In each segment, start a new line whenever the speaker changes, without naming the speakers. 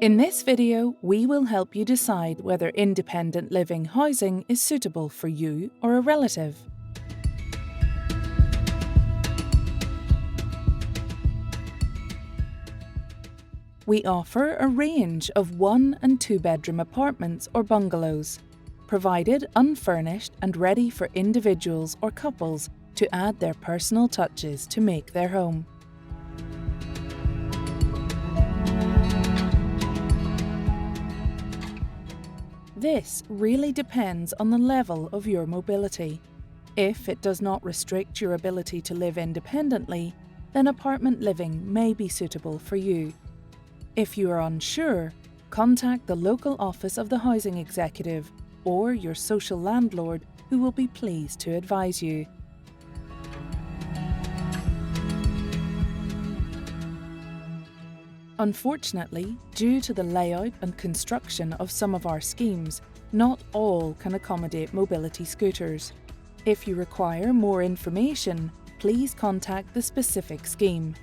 In this video, we will help you decide whether independent living housing is suitable for you or a relative. We offer a range of 1- and 2-bedroom apartments or bungalows, provided unfurnished and ready for individuals or couples to add their personal touches to make their home. This really depends on the level of your mobility. If it does not restrict your ability to live independently, then apartment living may be suitable for you. If you are unsure, contact the local office of the housing executive or your social landlord, who will be pleased to advise you. Unfortunately, due to the layout and construction of some of our schemes, not all can accommodate mobility scooters. If you require more information, please contact the specific scheme.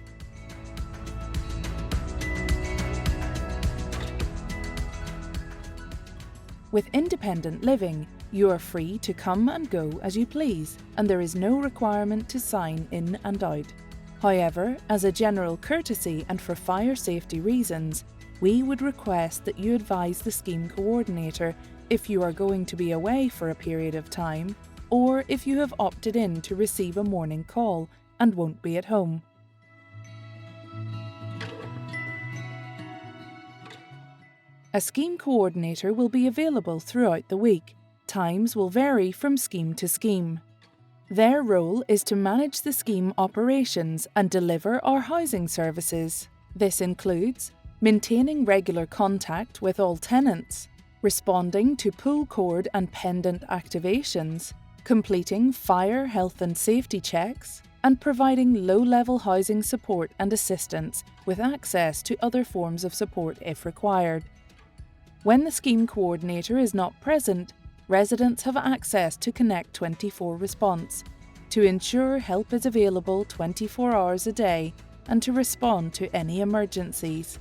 With independent living, you are free to come and go as you please, and there is no requirement to sign in and out. However, as a general courtesy and for fire safety reasons, we would request that you advise the scheme coordinator if you are going to be away for a period of time, or if you have opted in to receive a morning call and won't be at home. A scheme coordinator will be available throughout the week. Times will vary from scheme to scheme. Their role is to manage the scheme operations and deliver our housing services. This includes maintaining regular contact with all tenants, responding to pull cord and pendant activations, completing fire, health and safety checks, and providing low-level housing support and assistance with access to other forms of support if required. When the scheme coordinator is not present, residents have access to Connect 24 response to ensure help is available 24 hours a day and to respond to any emergencies.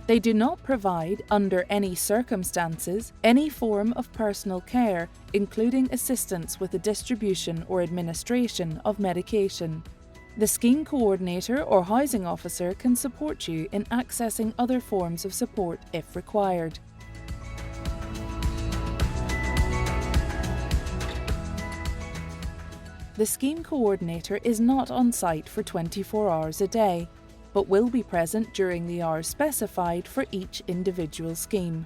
They do not provide, under any circumstances, any form of personal care, including assistance with the distribution or administration of medication. The scheme coordinator or housing officer can support you in accessing other forms of support if required. The scheme coordinator is not on site for 24 hours a day, but will be present during the hours specified for each individual scheme.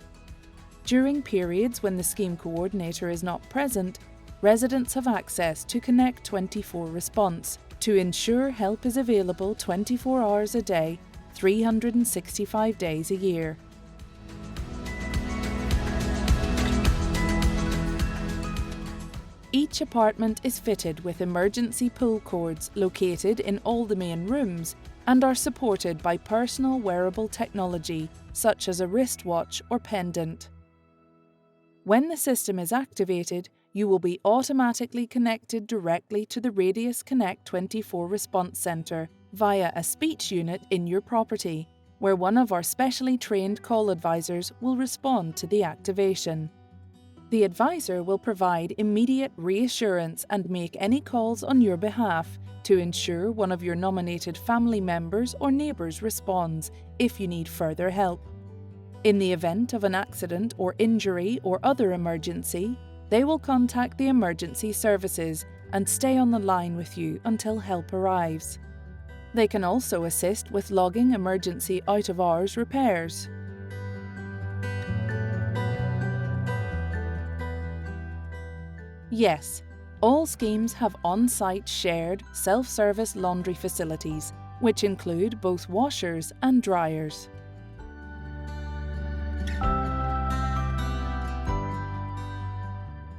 During periods when the scheme coordinator is not present, residents have access to Connect 24 response to ensure help is available 24 hours a day, 365 days a year. Each apartment is fitted with emergency pull cords located in all the main rooms and are supported by personal wearable technology such as a wristwatch or pendant. When the system is activated, you will be automatically connected directly to the Radius Connect 24 Response Centre via a speech unit in your property, where one of our specially trained call advisors will respond to the activation. The advisor will provide immediate reassurance and make any calls on your behalf to ensure one of your nominated family members or neighbours responds if you need further help. In the event of an accident or injury or other emergency, they will contact the emergency services and stay on the line with you until help arrives. They can also assist with logging emergency out-of-hours repairs. Yes, all schemes have on-site shared self-service laundry facilities, which include both washers and dryers.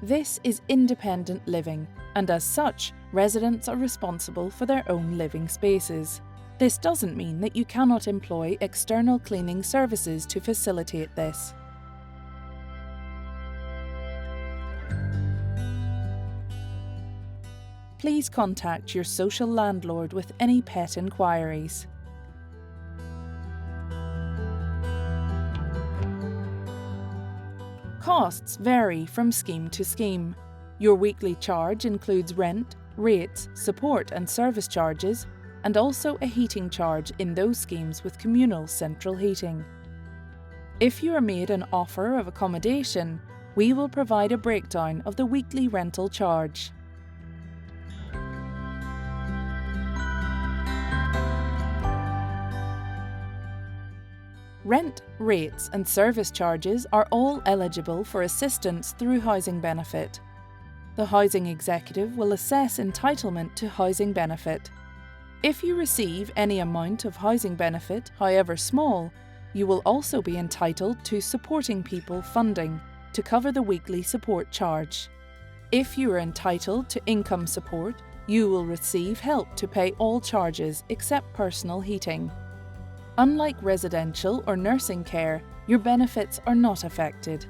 This is independent living, and as such, residents are responsible for their own living spaces. This doesn't mean that you cannot employ external cleaning services to facilitate this. please contact your social landlord with any pet inquiries. Costs vary from scheme to scheme. Your weekly charge includes rent, rates, support and service charges, and also a heating charge in those schemes with communal central heating. If you are made an offer of accommodation, we will provide a breakdown of the weekly rental charge. Rent, rates and service charges are all eligible for assistance through housing benefit. The housing executive will assess entitlement to housing benefit. If you receive any amount of housing benefit, however small, you will also be entitled to supporting people funding to cover the weekly support charge. If you are entitled to income support, you will receive help to pay all charges except personal heating. Unlike residential or nursing care, your benefits are not affected.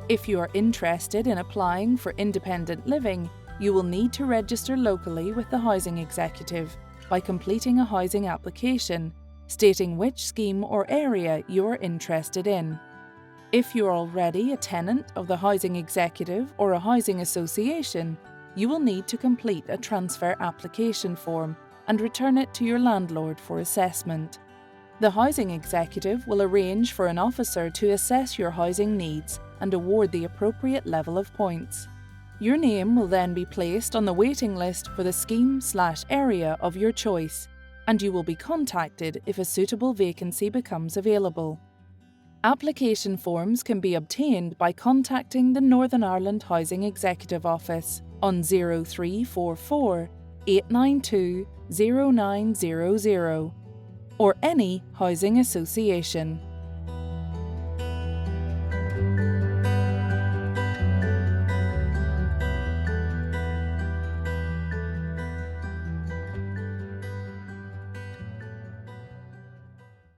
If you are interested in applying for independent living, you will need to register locally with the housing executive by completing a housing application, stating which scheme or area you are interested in. If you are already a tenant of the housing executive or a housing association, you will need to complete a transfer application form and return it to your landlord for assessment. The housing executive will arrange for an officer to assess your housing needs and award the appropriate level of points. Your name will then be placed on the waiting list for the scheme/area of your choice, and you will be contacted if a suitable vacancy becomes available. Application forms can be obtained by contacting the Northern Ireland Housing Executive Office on 0344 892 0900 or any housing association.